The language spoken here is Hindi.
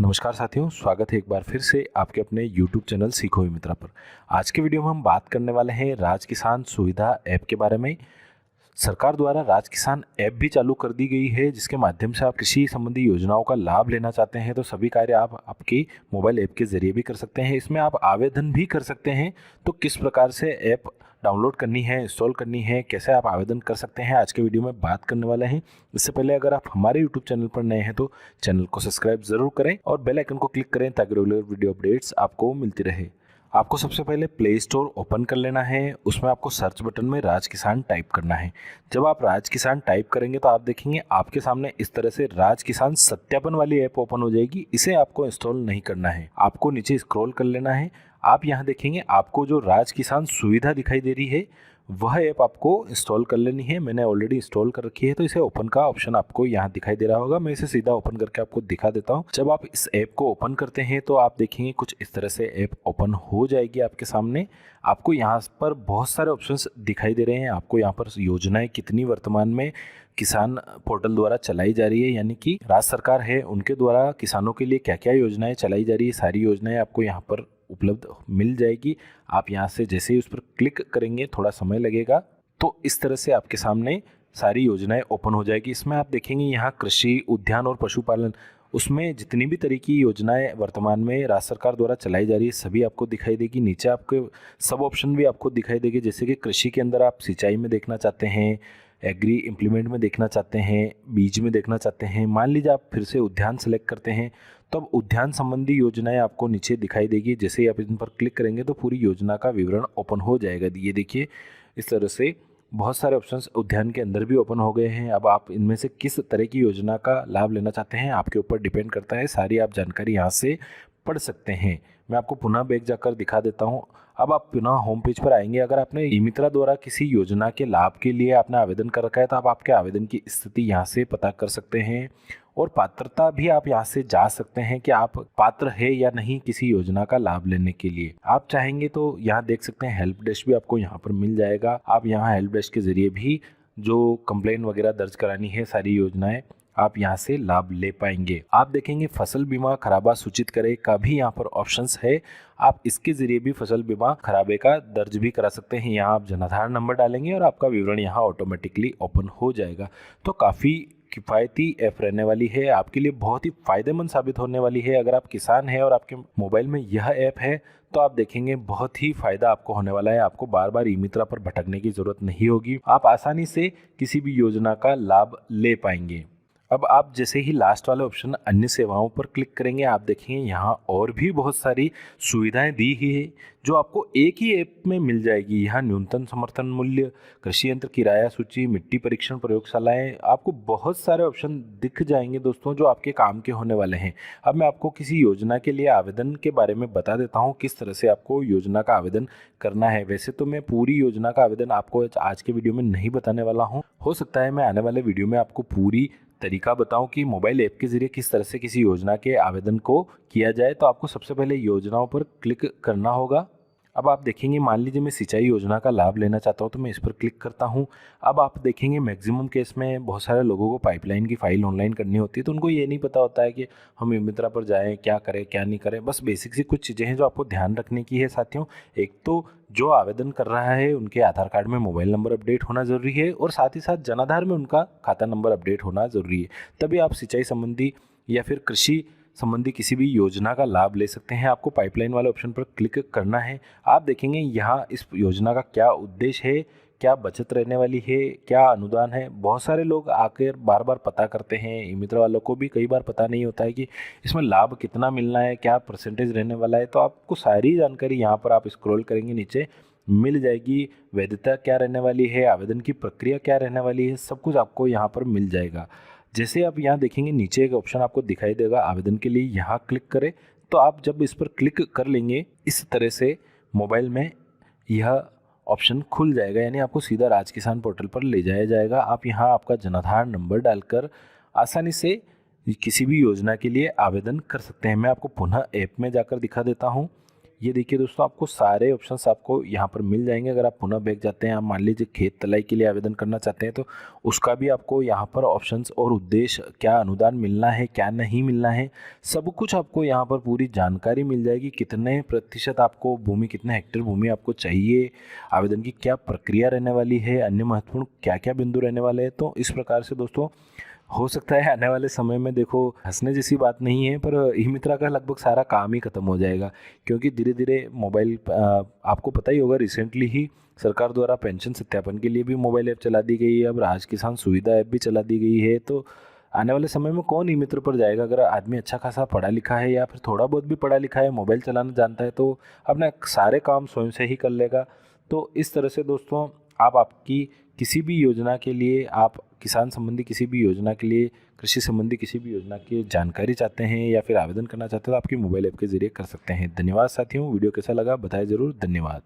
नमस्कार साथियों, स्वागत है एक बार फिर से आपके अपने YouTube चैनल सीखो मित्रा पर। आज के वीडियो में हम बात करने वाले हैं राज किसान सुविधा ऐप के बारे में। सरकार द्वारा राज किसान ऐप भी चालू कर दी गई है, जिसके माध्यम से आप कृषि संबंधी योजनाओं का लाभ लेना चाहते हैं तो सभी कार्य आप आपकी मोबाइल ऐप के जरिए भी कर सकते हैं। इसमें आप आवेदन भी कर सकते हैं। तो किस प्रकार से ऐप डाउनलोड करनी है, इंस्टॉल करनी है, कैसे आप आवेदन कर सकते हैं, आज के वीडियो में बात करने वाले हैं। इससे पहले अगर आप हमारे यूट्यूब चैनल पर नए हैं तो चैनल को सब्सक्राइब जरूर करें और बेल आइकन को क्लिक करें ताकि रेगुलर वीडियो अपडेट्स आपको मिलती रहे। आपको सबसे पहले प्ले स्टोर ओपन कर लेना है। उसमें आपको सर्च बटन में राज किसान टाइप करना है। जब आप राज किसान टाइप करेंगे तो आप देखेंगे आपके सामने इस तरह से राज किसान सत्यापन वाली ऐप ओपन हो जाएगी। इसे आपको इंस्टॉल नहीं करना है, आपको नीचे स्क्रॉल कर लेना है। आप यहाँ देखेंगे आपको जो राज किसान सुविधा दिखाई दे रही है वह ऐप आपको इंस्टॉल कर लेनी है। मैंने ऑलरेडी इंस्टॉल कर रखी है तो इसे ओपन का ऑप्शन आपको यहाँ दिखाई दे रहा होगा। मैं इसे सीधा ओपन करके आपको दिखा देता हूँ। जब आप इस ऐप को ओपन करते हैं तो आप देखेंगे कुछ इस तरह से ऐप ओपन हो जाएगी आपके सामने। आपको यहाँ पर बहुत सारे ऑप्शंस दिखाई दे रहे हैं। आपको यहाँ पर योजनाएं कितनी वर्तमान में किसान पोर्टल द्वारा चलाई जा रही है, यानी कि राज्य सरकार है उनके द्वारा किसानों के लिए क्या क्या योजनाएं चलाई जा रही है, सारी योजनाएं आपको यहाँ पर उपलब्ध मिल जाएगी। आप यहाँ से जैसे ही उस पर क्लिक करेंगे, थोड़ा समय लगेगा, तो इस तरह से आपके सामने सारी योजनाएं ओपन हो जाएगी। इसमें आप देखेंगे यहाँ कृषि, उद्यान और पशुपालन, उसमें जितनी भी तरह की योजनाएं वर्तमान में राज्य सरकार द्वारा चलाई जा रही है सभी आपको दिखाई देगी। नीचे आपके सब ऑप्शन भी आपको दिखाई देंगे, जैसे कि कृषि के अंदर आप सिंचाई में देखना चाहते हैं, एग्री इम्प्लीमेंट में देखना चाहते हैं, बीज में देखना चाहते हैं। मान लीजिए आप फिर से उद्यान सेलेक्ट करते हैं तो अब उद्यान संबंधी योजनाएं आपको नीचे दिखाई देगी। जैसे ही आप इन पर क्लिक करेंगे तो पूरी योजना का विवरण ओपन हो जाएगा। ये देखिए इस तरह से बहुत सारे ऑप्शंस उद्यान के अंदर भी ओपन हो गए हैं। अब आप इनमें से किस तरह की योजना का लाभ लेना चाहते हैं आपके ऊपर डिपेंड करता है। सारी आप जानकारी यहाँ से पढ़ सकते हैं। मैं आपको पुनः बैक जाकर दिखा देता हूँ। अब आप पुनः होम पेज पर आएंगे। अगर आपने ई मित्रा द्वारा किसी योजना के लाभ के लिए आपने आवेदन कर रखा है तो आप आपके आवेदन की स्थिति यहाँ से पता कर सकते हैं और पात्रता भी आप यहाँ से जा सकते हैं कि आप पात्र है या नहीं किसी योजना का लाभ लेने के लिए। आप चाहेंगे तो यहाँ देख सकते हैं हेल्प डेस्क भी आपको यहाँ पर मिल जाएगा। आप यहाँ हेल्प डेस्क के जरिए भी जो कंप्लेन वगैरह दर्ज करानी है सारी योजनाएं आप यहाँ से लाभ ले पाएंगे। आप देखेंगे फसल बीमा खराबा सूचित करे का भी यहाँ पर ऑप्शंस है। आप इसके जरिए भी फसल बीमा खराबे का दर्ज भी करा सकते हैं। यहाँ आप जनाधार नंबर डालेंगे और आपका विवरण यहाँ ऑटोमेटिकली ओपन हो जाएगा। तो काफ़ी किफ़ायती ऐप रहने वाली है, आपके लिए बहुत ही फायदेमंद साबित होने वाली है। अगर आप किसान हैं और आपके मोबाइल में यह ऐप है तो आप देखेंगे बहुत ही फायदा आपको होने वाला है। आपको बार बार ई मित्रा पर भटकने की जरूरत नहीं होगी। आप आसानी से किसी भी योजना का लाभ ले पाएंगे। अब आप जैसे ही लास्ट वाले ऑप्शन अन्य सेवाओं पर क्लिक करेंगे आप देखेंगे यहाँ और भी बहुत सारी सुविधाएं दी ही है जो आपको एक ही ऐप में मिल जाएगी। यहाँ न्यूनतम समर्थन मूल्य, कृषि यंत्र किराया सूची, मिट्टी परीक्षण प्रयोगशालाएं, आपको बहुत सारे ऑप्शन दिख जाएंगे दोस्तों जो आपके काम के होने वाले हैं। अब मैं आपको किसी योजना के लिए आवेदन के बारे में बता देता हूँ किस तरह से आपको योजना का आवेदन करना है। वैसे तो मैं पूरी योजना का आवेदन आपको आज के वीडियो में नहीं बताने वाला हूँ, हो सकता है मैं आने वाले वीडियो में आपको पूरी तरीका बताऊं कि मोबाइल ऐप के जरिए किस तरह से किसी योजना के आवेदन को किया जाए। तो आपको सबसे पहले योजनाओं पर क्लिक करना होगा। अब आप देखेंगे मान लीजिए मैं सिंचाई योजना का लाभ लेना चाहता हूं तो मैं इस पर क्लिक करता हूं। अब आप देखेंगे मैक्सिमम केस में बहुत सारे लोगों को पाइपलाइन की फाइल ऑनलाइन करनी होती है तो उनको ये नहीं पता होता है कि हम ई मित्रा पर जाएं, क्या करें क्या नहीं करें। बस बेसिक सी कुछ चीज़ें हैं जो आपको ध्यान रखने की है साथियों। एक तो जो आवेदन कर रहा है उनके आधार कार्ड में मोबाइल नंबर अपडेट होना ज़रूरी है और साथ ही साथ जनाधार में उनका खाता नंबर अपडेट होना ज़रूरी है। तभी आप सिंचाई संबंधी या फिर कृषि संबंधी किसी भी योजना का लाभ ले सकते हैं। आपको पाइपलाइन वाले ऑप्शन पर क्लिक करना है। आप देखेंगे यहाँ इस योजना का क्या उद्देश्य है, क्या बचत रहने वाली है, क्या अनुदान है। बहुत सारे लोग आकर बार बार पता करते हैं। ई मित्रा वालों को भी कई बार पता नहीं होता है कि इसमें लाभ कितना मिलना है, क्या परसेंटेज रहने वाला है। तो आपको सारी जानकारी यहाँ पर आप स्क्रॉल करेंगे नीचे मिल जाएगी। वैधता क्या रहने वाली है, आवेदन की प्रक्रिया क्या रहने वाली है, सब कुछ आपको यहाँ पर मिल जाएगा। जैसे आप यहाँ देखेंगे नीचे एक ऑप्शन आपको दिखाई देगा आवेदन के लिए, यहाँ क्लिक करें तो आप जब इस पर क्लिक कर लेंगे इस तरह से मोबाइल में यह ऑप्शन खुल जाएगा, यानी आपको सीधा राज किसान पोर्टल पर ले जाया जाएगा। आप यहाँ आपका जनाधार नंबर डालकर आसानी से किसी भी योजना के लिए आवेदन कर सकते हैं। मैं आपको पुनः ऐप में जाकर दिखा देता हूँ। ये देखिए दोस्तों, आपको सारे ऑप्शंस आपको यहाँ पर मिल जाएंगे। अगर आप पुनः बैक जाते हैं, आप मान लीजिए खेत तलाई के लिए आवेदन करना चाहते हैं तो उसका भी आपको यहाँ पर ऑप्शंस और उद्देश्य, क्या अनुदान मिलना है क्या नहीं मिलना है, सब कुछ आपको यहाँ पर पूरी जानकारी मिल जाएगी। कितने प्रतिशत आपको भूमि, कितने हेक्टेयर भूमि आपको चाहिए, आवेदन की क्या प्रक्रिया रहने वाली है, अन्य महत्वपूर्ण क्या क्या बिंदु रहने वाले हैं। तो इस प्रकार से दोस्तों हो सकता है आने वाले समय में, देखो हंसने जैसी बात नहीं है, पर ई मित्रा का लगभग सारा काम ही खत्म हो जाएगा। क्योंकि धीरे धीरे मोबाइल, आपको पता ही होगा, रिसेंटली ही सरकार द्वारा पेंशन सत्यापन के लिए भी मोबाइल ऐप चला दी गई है, अब राज किसान सुविधा ऐप भी चला दी गई है। तो आने वाले समय में कौन ई मित्र पर जाएगा? अगर आदमी अच्छा खासा पढ़ा लिखा है या फिर थोड़ा बहुत भी पढ़ा लिखा है, मोबाइल चलाना जानता है, तो अपना सारे काम स्वयं से ही कर लेगा। तो इस तरह से दोस्तों, आप आपकी किसी भी योजना के लिए, आप किसान संबंधी किसी भी योजना के लिए, कृषि संबंधी किसी भी योजना की जानकारी चाहते हैं या फिर आवेदन करना चाहते हैं, तो आपकी मोबाइल ऐप के जरिए कर सकते हैं। धन्यवाद साथियों, वीडियो कैसा लगा बताएं ज़रूर। धन्यवाद।